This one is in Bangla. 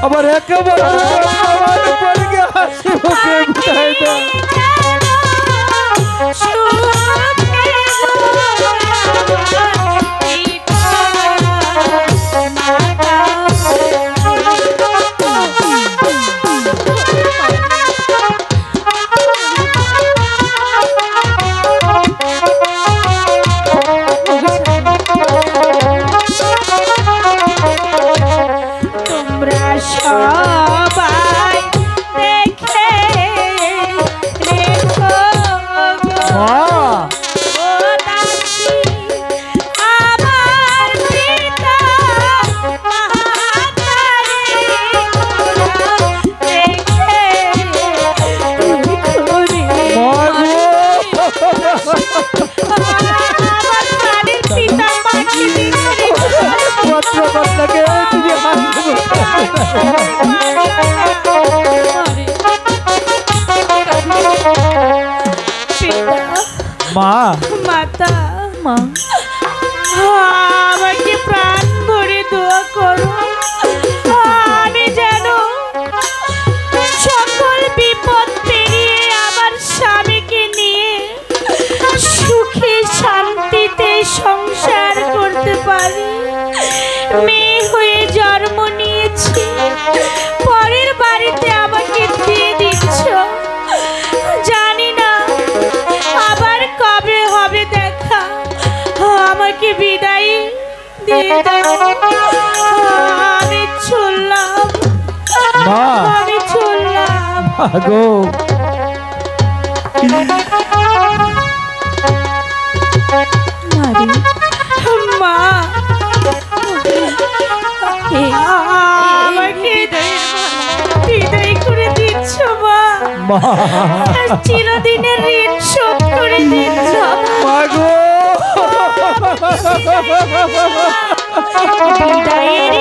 আবার একেবারে আমার পরকে হাসি মুখে বিদায় দাও। সবাই দেখে রেখো মা মাতা মা আমাকে প্রাণ ভরে দোয়া করো আমি যেন সকল বিপদ পেরিয়ে আমার স্বামীকে নিয়ে সুখে শান্তিতে সংসার করতে পারি। মেয়ে হয়ে জন্ম নিয়েছি, পরের বাড়িতে আমাকে দিয়ে দিচ্ছ, জানি না আবার কবে হবে দেখা, আমাকে বিদায় দিয়ে দাও। আমি চললাম মা, আমি চললাম গো মা, আমাকে বিদায় করে দিচ্ছ মা, চিরদিনের ঋণ শোধ করে দিচ্ছ মা গো। বিদায়ের